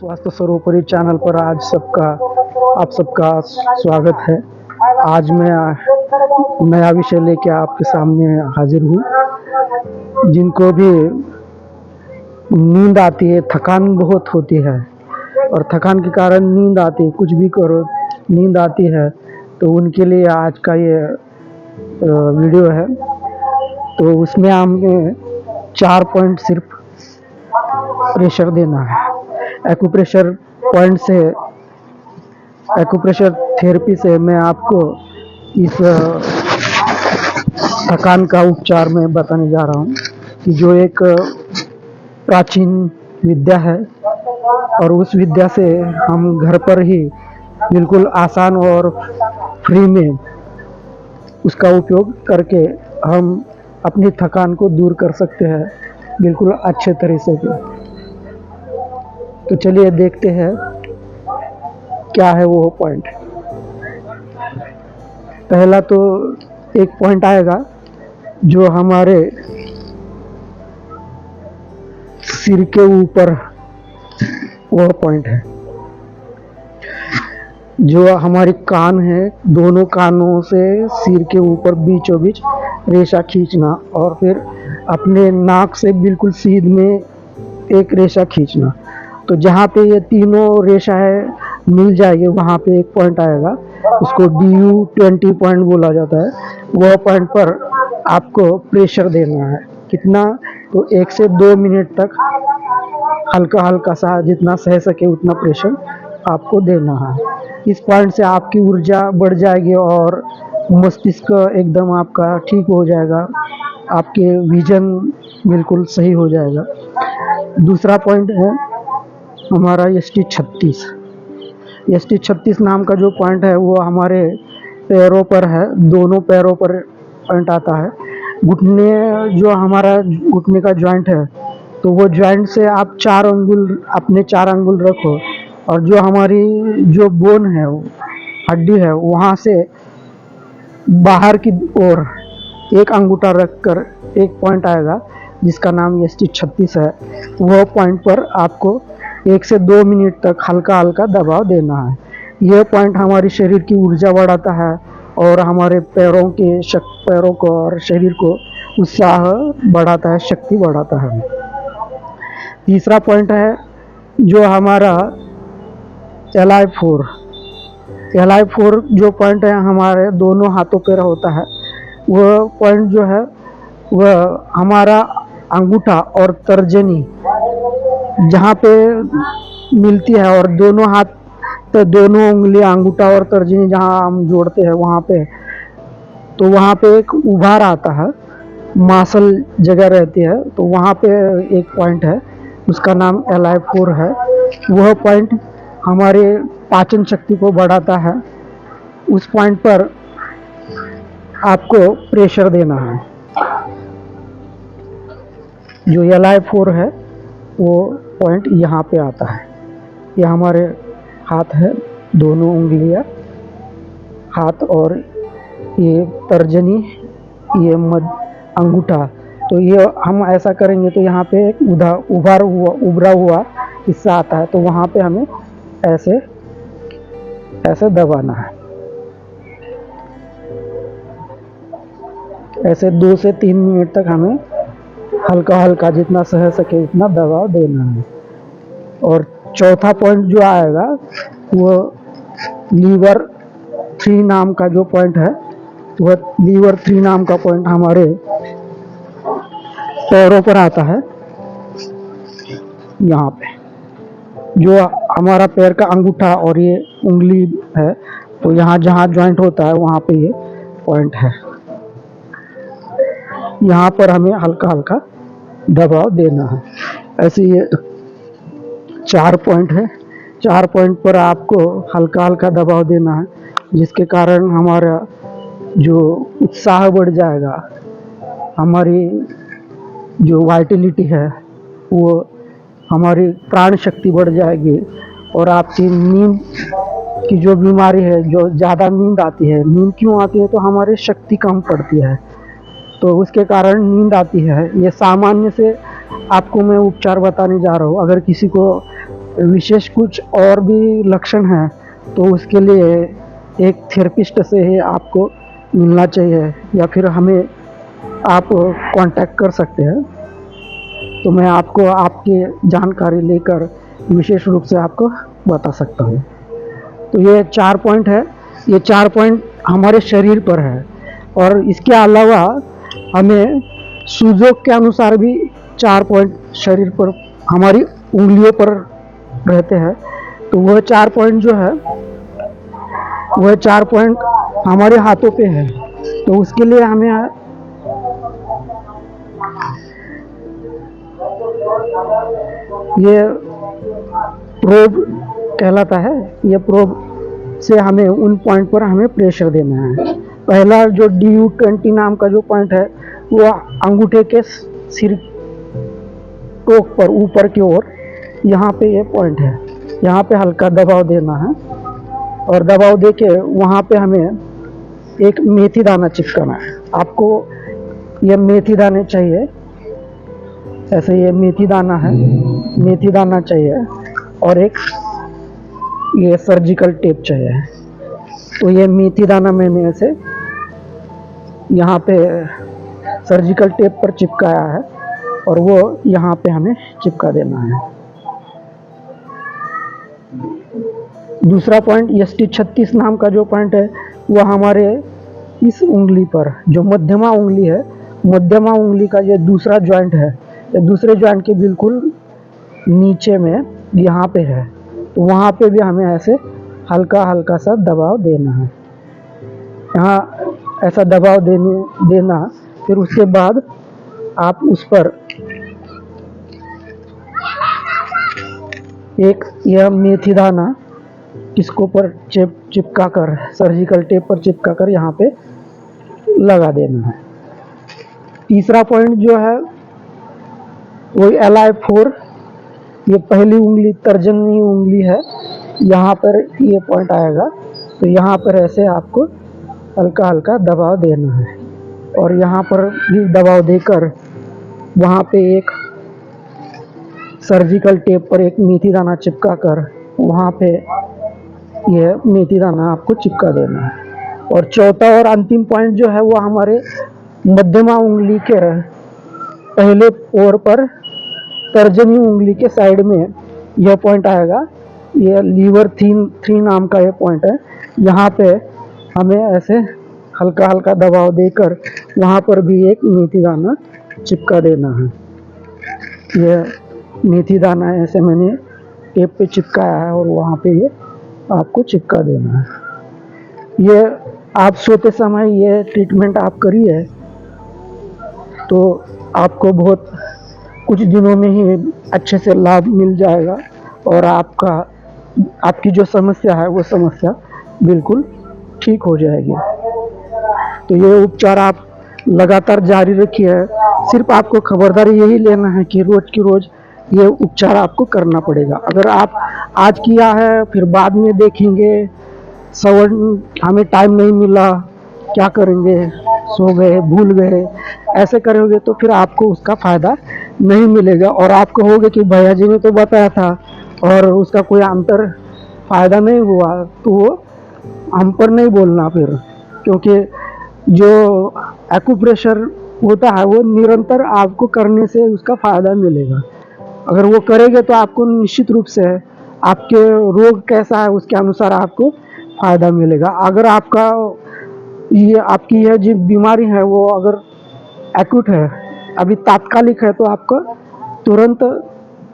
स्वास्थ्य सर्वोपरि चैनल पर आप सबका स्वागत है। आज मैं नया विषय लेके आपके सामने हाजिर हूँ। जिनको भी नींद आती है, थकान बहुत होती है और थकान के कारण नींद आती है, कुछ भी करो नींद आती है, तो उनके लिए आज का ये वीडियो है। तो उसमें हमें 4 पॉइंट सिर्फ प्रेशर देना है। एक्यूप्रेशर पॉइंट से, एक्यूप्रेशर थेरेपी से मैं आपको इस थकान का उपचार में बताने जा रहा हूँ कि जो एक प्राचीन विद्या है और उस विद्या से हम घर पर ही बिल्कुल आसान और फ्री में उसका उपयोग करके हम अपनी थकान को दूर कर सकते हैं बिल्कुल अच्छे तरीके से। तो चलिए देखते हैं क्या है वो पॉइंट। पहला तो एक पॉइंट आएगा जो हमारे सिर के ऊपर, वो पॉइंट है जो हमारी कान है, दोनों कानों से सिर के ऊपर बीचों बीच रेशा खींचना और फिर अपने नाक से बिल्कुल सीध में एक रेशा खींचना। तो जहाँ पे ये तीनों रेशा है मिल जाएगी वहाँ पे एक पॉइंट आएगा, उसको DU20 पॉइंट बोला जाता है। वह पॉइंट पर आपको प्रेशर देना है। कितना? तो 1 से 2 मिनट तक हल्का हल्का सा, जितना सह सके उतना प्रेशर आपको देना है। इस पॉइंट से आपकी ऊर्जा बढ़ जाएगी और मस्तिष्क एकदम आपका ठीक हो जाएगा, आपके विजन बिल्कुल सही हो जाएगा। दूसरा पॉइंट है हमारा ST36। ST36 नाम का जो पॉइंट है वो हमारे पैरों पर है, दोनों पैरों पर पॉइंट आता है। घुटने, जो हमारा घुटने का जॉइंट है, तो वो जॉइंट से आप 4 अंगुल, अपने 4 अंगुल रखो और जो हमारी जो बोन है, हड्डी है, वहाँ से बाहर की ओर एक अंगूठा रखकर एक पॉइंट आएगा जिसका नाम ST36 है। वह पॉइंट पर आपको 1 से 2 मिनट तक हल्का हल्का दबाव देना है। यह पॉइंट हमारे शरीर की ऊर्जा बढ़ाता है और हमारे पैरों को और शरीर को उत्साह बढ़ाता है, शक्ति बढ़ाता है। तीसरा पॉइंट है जो हमारा LI4 जो पॉइंट है हमारे दोनों हाथों पर होता है। वह पॉइंट जो है वह हमारा अंगूठा और तर्जनी जहाँ पे मिलती है और दोनों हाथ पे, दोनों उंगलियां, अंगूठा और तर्जनी जहाँ हम जोड़ते हैं वहाँ पे, तो वहाँ पे एक उभार आता है, मासल जगह रहती है, तो वहाँ पे एक पॉइंट है, उसका नाम LI4 है। वह पॉइंट हमारे पाचन शक्ति को बढ़ाता है। उस पॉइंट पर आपको प्रेशर देना है। जो LI4 है वो पॉइंट यहाँ पे आता है। ये हमारे हाथ है, दोनों उंगलियां, हाथ और ये तर्जनी, ये अंगूठा। तो ये हम ऐसा करेंगे तो यहाँ पे एक उभरा हुआ हिस्सा आता है, तो वहाँ पे हमें ऐसे दबाना है। ऐसे 2 से 3 मिनट तक हमें हल्का हल्का, जितना सह सके उतना दबाव देना है। और चौथा पॉइंट जो आएगा वो लीवर 3 नाम का जो पॉइंट है, वह लीवर 3 नाम का पॉइंट हमारे पैरों पर आता है। यहाँ पे जो हमारा पैर का अंगूठा और ये उंगली है, तो यहाँ जहाँ जॉइंट होता है वहाँ पे ये पॉइंट है। यहाँ पर हमें हल्का हल्का दबाव देना है। ऐसे ये 4 पॉइंट है। 4 पॉइंट पर आपको हल्का हल्का दबाव देना है, जिसके कारण हमारा जो उत्साह बढ़ जाएगा, हमारी जो वाइटलिटी है, वो हमारी प्राण शक्ति बढ़ जाएगी और आपकी नींद की जो बीमारी है, जो ज़्यादा नींद आती है, नींद क्यों आती है? तो हमारी शक्ति कम पड़ती है, तो उसके कारण नींद आती है। ये सामान्य से आपको मैं उपचार बताने जा रहा हूँ। अगर किसी को विशेष कुछ और भी लक्षण हैं तो उसके लिए एक थेरेपिस्ट से ही आपको मिलना चाहिए या फिर हमें आप कांटेक्ट कर सकते हैं। तो मैं आपको आपकी जानकारी लेकर विशेष रूप से आपको बता सकता हूँ। तो ये 4 पॉइंट है, ये 4 पॉइंट हमारे शरीर पर है और इसके अलावा हमें सूजोग के अनुसार भी 4 पॉइंट शरीर पर हमारी उंगलियों पर रहते हैं। तो वह 4 पॉइंट जो है वह 4 पॉइंट हमारे हाथों पे है। तो उसके लिए हमें ये प्रोब कहलाता है। ये प्रोब से हमें उन पॉइंट पर हमें प्रेशर देना है। पहला जो DU20 नाम का जो पॉइंट है वो अंगूठे के सिर टोक पर ऊपर की ओर यहाँ पे ये पॉइंट है। यहाँ पे हल्का दबाव देना है और दबाव देके वहाँ पे हमें एक मेथी दाना चिपकाना है। आपको ये मेथी दाने चाहिए, ऐसे ये मेथी दाना है, मेथी दाना चाहिए और एक ये सर्जिकल टेप चाहिए। तो ये मेथी दाना मैंने ऐसे यहाँ पे सर्जिकल टेप पर चिपकाया है और वो यहाँ पे हमें चिपका देना है। दूसरा पॉइंट ST36 नाम का जो पॉइंट है वो हमारे इस उंगली पर, जो मध्यमा उंगली है, मध्यमा उंगली का ये दूसरा जॉइंट है, ये दूसरे जॉइंट के बिल्कुल नीचे में यहाँ पे है। तो वहाँ पे भी हमें ऐसे हल्का हल्का सा दबाव देना है। यहाँ ऐसा दबाव देना, फिर उसके बाद आप उस पर एक यह मेथी दाना इसको पर चिपका कर, सर्जिकल टेप पर चिपका कर यहाँ पे लगा देना है। तीसरा पॉइंट जो है वो LI4, ये पहली उंगली तर्जनी उंगली है, यहाँ पर ये पॉइंट आएगा। तो यहाँ पर ऐसे आपको हल्का हल्का दबाव देना है और यहाँ पर भी दबाव देकर वहाँ पे एक सर्जिकल टेप पर एक मेथी दाना चिपका कर वहाँ पे ये मेथी दाना आपको चिपका देना है। और चौथा और अंतिम पॉइंट जो है वो हमारे मध्यमा उंगली के पहले ओर पर तर्जनी उंगली के साइड में यह पॉइंट आएगा। ये लीवर 3 नाम का ये पॉइंट है। यहाँ पे हमें ऐसे हल्का हल्का दबाव देकर वहाँ पर भी एक मेथी दाना चिपका देना है। ये मेथी दाना ऐसे मैंने टेप पे चिपकाया है और वहाँ पे ये आपको चिपका देना है। ये आप सोते समय ये ट्रीटमेंट आप करिए तो आपको बहुत कुछ दिनों में ही अच्छे से लाभ मिल जाएगा और आपकी जो समस्या है वो समस्या बिल्कुल ठीक हो जाएगी। तो ये उपचार आप लगातार जारी रखिए। सिर्फ आपको खबरदारी यही लेना है कि रोज की रोज ये उपचार आपको करना पड़ेगा। अगर आप आज किया है फिर बाद में देखेंगे, हमें टाइम नहीं मिला, क्या करेंगे, सो गए, भूल गए, ऐसे करोगे तो फिर आपको उसका फायदा नहीं मिलेगा और आप कहोगे कि भैया जी ने तो बताया था और उसका कोई अंतर फायदा नहीं हुआ। तो वो हम पर नहीं बोलना फिर, क्योंकि जो एक्यूप्रेशर होता है वो निरंतर आपको करने से उसका फायदा मिलेगा। अगर वो करेंगे तो आपको निश्चित रूप से आपके रोग कैसा है उसके अनुसार आपको फायदा मिलेगा। अगर आपकी यह जो बीमारी है वो अगर एक्यूट है, अभी तात्कालिक है, तो आपको तुरंत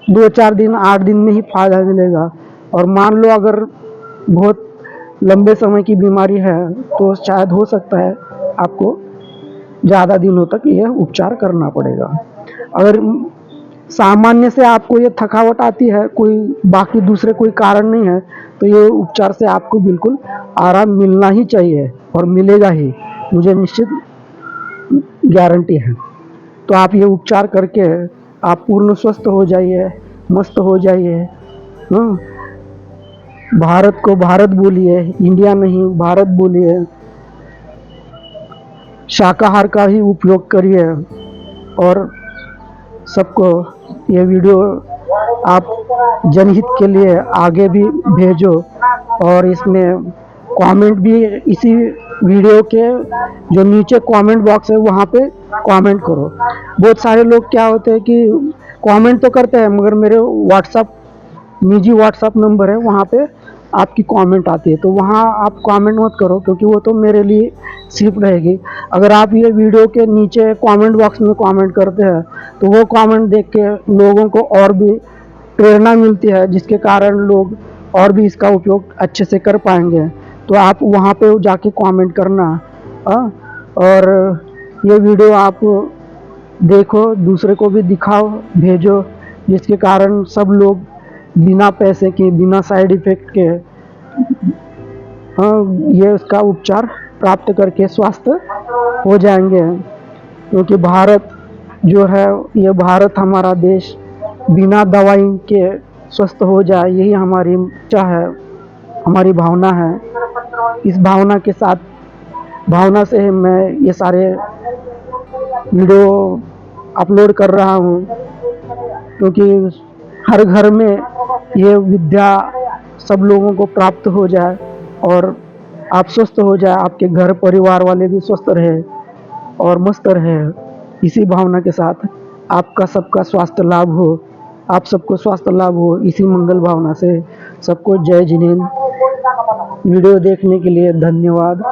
2-4 दिन 8 दिन में ही फायदा मिलेगा। और मान लो अगर बहुत लंबे समय की बीमारी है तो शायद हो सकता है आपको ज़्यादा दिनों तक यह उपचार करना पड़ेगा। अगर सामान्य से आपको ये थकावट आती है, कोई बाकी दूसरे कोई कारण नहीं है, तो ये उपचार से आपको बिल्कुल आराम मिलना ही चाहिए और मिलेगा ही, मुझे निश्चित गारंटी है। तो आप ये उपचार करके आप पूर्ण स्वस्थ हो जाइए, मस्त हो जाइए। भारत को भारत बोलिए, इंडिया नहीं भारत बोलिए। शाकाहार का ही उपयोग करिए और सबको ये वीडियो आप जनहित के लिए आगे भी भेजो और इसमें कमेंट भी इसी वीडियो के जो नीचे कमेंट बॉक्स है वहाँ पे कमेंट करो। बहुत सारे लोग क्या होते हैं कि कमेंट तो करते हैं मगर मेरे व्हाट्सअप निजी व्हाट्सअप नंबर है वहाँ पे आपकी कमेंट आती है, तो वहाँ आप कमेंट मत करो क्योंकि वो तो मेरे लिए सिर्फ रहेगी। अगर आप ये वीडियो के नीचे कमेंट बॉक्स में कमेंट करते हैं तो वो कमेंट देख के लोगों को और भी प्रेरणा मिलती है, जिसके कारण लोग और भी इसका उपयोग अच्छे से कर पाएंगे। तो आप वहाँ पे जाके कमेंट करना। हाँ, और ये वीडियो आप देखो, दूसरे को भी दिखाओ, भेजो, जिसके कारण सब लोग बिना पैसे के, बिना साइड इफ़ेक्ट के हाँ, ये उसका उपचार प्राप्त करके स्वस्थ हो जाएंगे। क्योंकि भारत जो है, ये भारत हमारा देश बिना दवाई के स्वस्थ हो जाए, यही हमारी इच्छा है, हमारी भावना है। इस भावना से मैं ये सारे वीडियो अपलोड कर रहा हूँ, क्योंकि हर घर में ये विद्या सब लोगों को प्राप्त हो जाए और आप स्वस्थ हो जाए, आपके घर परिवार वाले भी स्वस्थ रहे और मस्त रहे। इसी भावना के साथ आपका सबका स्वास्थ्य लाभ हो, आप सबको स्वास्थ्य लाभ हो, इसी मंगल भावना से सबको जय जिनेंद्र। वीडियो देखने के लिए धन्यवाद।